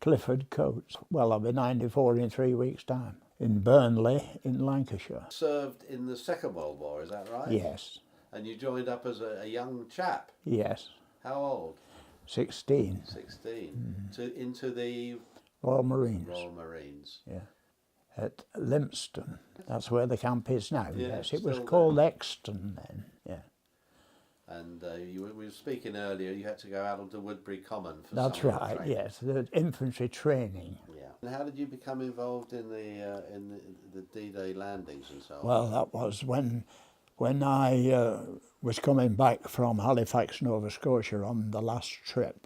Clifford Coates. Well, I'll be 94 in 3 weeks' time, in Burnley, in Lancashire. Served in the Second World War, is that right? Yes. And you joined up as a young chap? Yes. How old? 16. 16. Into the Royal Marines. Royal Marines. Yeah. At Lympstone. That's where the camp is now. Yeah, Yes, it was still called there. Exton then. Yeah. And we were speaking earlier, you had to go out onto Woodbury Common for That's summer right. training. The infantry training. Yeah. And how did you become involved in the D-Day landings and so on? Well, that was when I was coming back from Halifax, Nova Scotia on the last trip.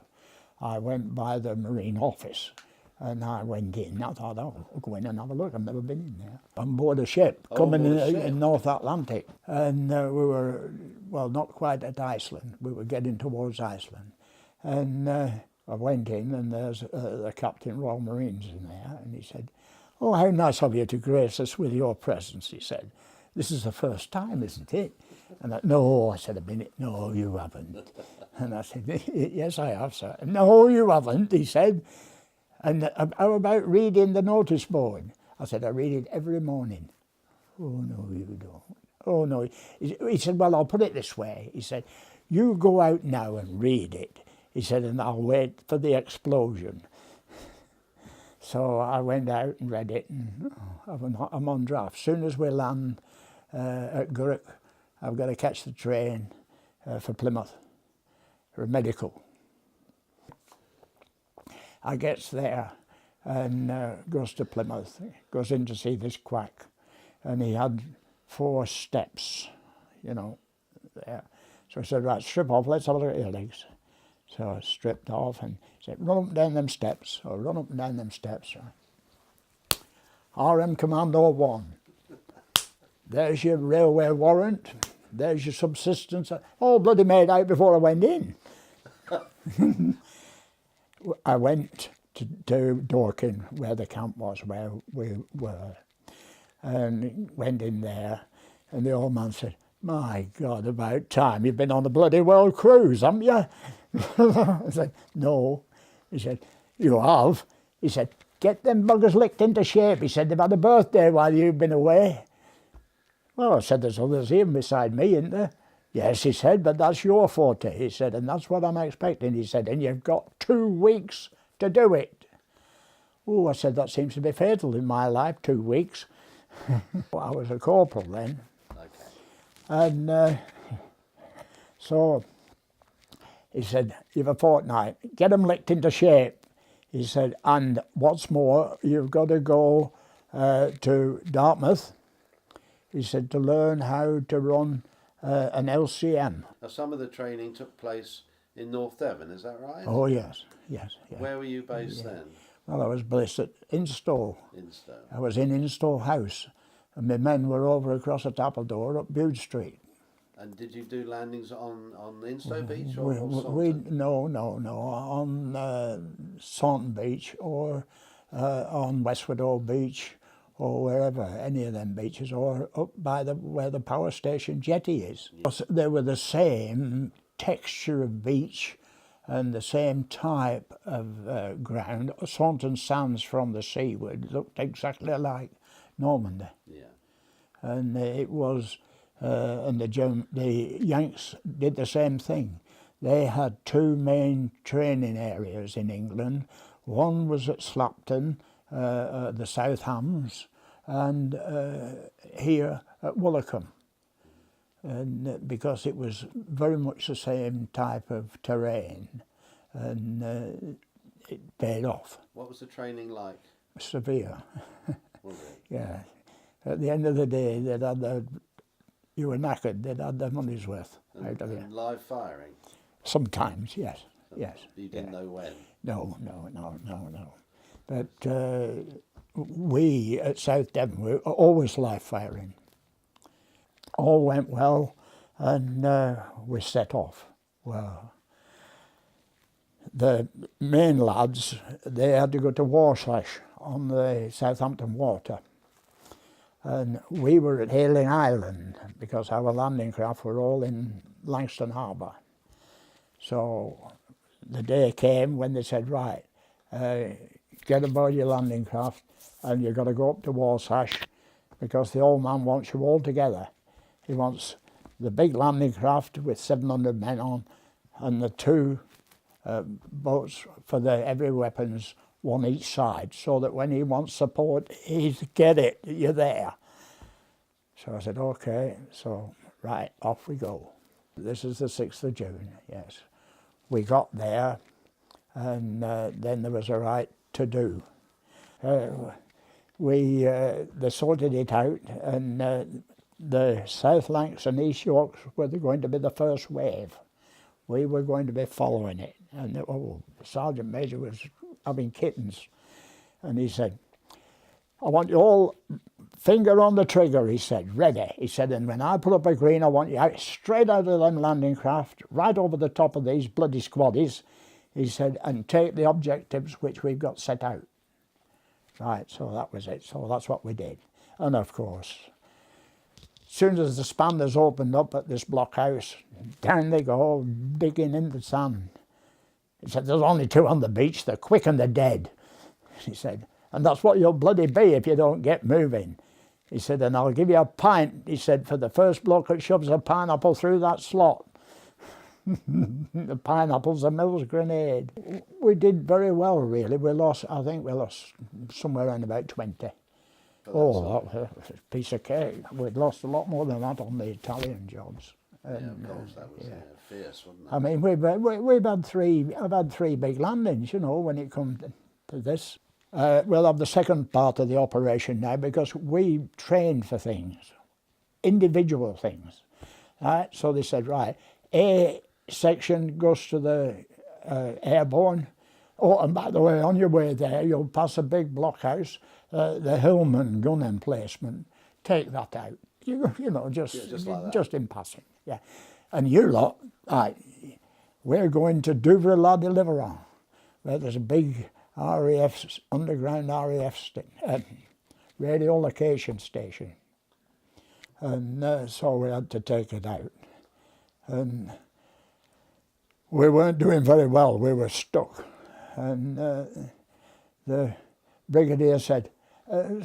I went by the Marine office and I went in. I thought, oh, I'll go in and have a look. I've never been in there. On board a ship coming in North Atlantic. And we were, well, not quite at Iceland. We were getting towards Iceland. And I went in and there's the Captain Royal Marines in there. And he said, oh, how nice of you to grace us with your presence, he said. This is the first time, isn't it? And no, I said, a minute, no, you haven't. And I said, yes, I have, sir. No, you haven't, he said. And how about reading the notice board? I said, I read it every morning. Oh, no, you don't. Oh, no. He said, well, I'll put it this way. He said, you go out now and read it. He said, and I'll wait for the explosion. So I went out and read it, and I'm on draft. As soon as we land at Gurrock, I've got to catch the train for Plymouth, for medical. I gets there and goes to Plymouth, goes in to see this quack, and he had 4 steps, you know, there. So I said, right, strip off, let's have a look at your legs. So I stripped off and he said, run up and down them steps, or run up and down them steps. RM Commando 1. There's your railway warrant, there's your subsistence, all bloody made out before I went in. I went to Dorking, where the camp was, where we were, and went in there, and the old man said, my God, about time, you've been on a bloody world cruise, haven't you? I said, no. He said, you have? He said, get them buggers licked into shape. He said, they've had a birthday while you've been away. Well, I said, there's others here beside me, isn't there? Yes, he said, but that's your forte, he said, and that's what I'm expecting, he said, and you've got 2 weeks to do it. Oh, I said, that seems to be fatal in my life, 2 weeks. Well, I was a corporal then. Okay. And so he said, you've a fortnight, get them licked into shape. He said, and what's more, you've got to go to Dartmouth, he said, to learn how to run an LCM. Now, some of the training took place in North Devon, is that right? Oh, yes, yes. Yeah. Where were you based then? Well, I was based at Instow. Instow. I was in Instow House, and my men were over across the Tappledore up Bude Street. And did you do landings on Instow Beach or We Saunton? no, on Saunton Beach or on Westward Old Beach or wherever, any of them beaches, or up by where the power station jetty is. Yeah. They were the same texture of beach and the same type of ground. Saunton sands from the seaward looked exactly like Normandy. Yeah. And it was, and the Yanks did the same thing. They had 2 main training areas in England. One was at Slapton, the South Hams, and here at Woolacombe. And because it was very much the same type of terrain, and it paid off. What was the training like? Severe. Was it? Yeah. At the end of the day, they'd had you were knackered, they'd had their money's worth out of you. And live firing? Sometimes, yes, yes. You didn't know when? No. But we at South Devon were always live firing. All went well, and we set off. Well, the main lads, they had to go to Warsash on the Southampton Water. And we were at Hayling Island because our landing craft were all in Langston Harbour. So the day came when they said, right, get aboard your landing craft and you've got to go up to Warsash because the old man wants you all together. He wants the big landing craft with 700 men on and the two boats for the heavy weapons, one each side, so that when he wants support, he's get it, you're there. So I said, okay, so right, off we go. This is the 6th of June, yes. We got there, and then there was a right to do. They sorted it out, and the South Lancs and East Yorks were going to be the first wave. We were going to be following it. And the Sergeant Major was having kittens. And he said, I want you all, finger on the trigger, he said, ready. He said, and when I put up a green, I want you out, straight out of them landing craft, right over the top of these bloody squaddies, he said, and take the objectives which we've got set out. Right, so that was it. So that's what we did. And of course, as soon as the spanders opened up at this blockhouse, down they go, digging in the sand. He said, there's only two on the beach, the quick and the dead. He said, and that's what you'll bloody be if you don't get moving. He said, and I'll give you a pint, he said, for the first bloke that shoves a pineapple through that slot. The pineapple's a Mills grenade. We did very well, really. I think we lost somewhere around about 20. Oh, that was a piece of cake. We'd lost a lot more than that on the Italian jobs. And, yeah, of course, that was fierce, wasn't it? I mean, I've had three big landings, you know, when it comes to this. We'll have the second part of the operation now because we trained for things, individual things. Right? So they said, right, A section goes to the airborne. Oh, and by the way, on your way there, you'll pass a big blockhouse, the Hillman gun emplacement. Take that out. You know, just like that. Just in passing. Yeah. And you lot, right, we're going to Douvres-la-Deliverance, where there's a big RAF, underground RAF radio location station. And so we had to take it out. And we weren't doing very well, we were stuck. And the brigadier said, you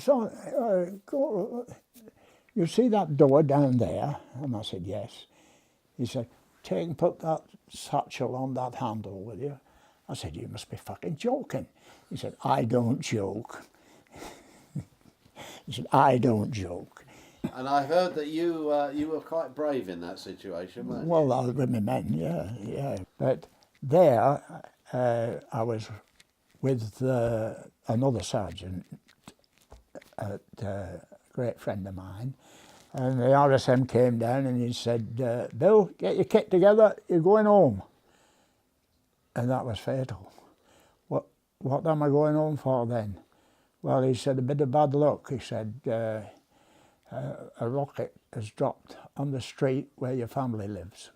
see that door down there? And I said, yes. He said, take and put that satchel on that handle, will you? I said, you must be fucking joking. He said, I don't joke. He said, I don't joke. And I heard that you were quite brave in that situation, weren't you? Well, I was with my men, yeah. But there, I was with another sergeant, a great friend of mine, and the RSM came down and he said, Bill, get your kit together, you're going home. And that was fatal. What am I going home for then? Well, he said, a bit of bad luck. He said, a rocket has dropped on the street where your family lives.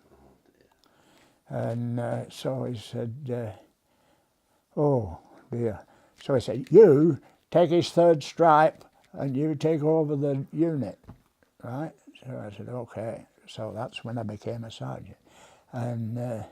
And so he said, oh dear. So he said, you take his third stripe and you take over the unit, right? So I said, okay. So that's when I became a sergeant. And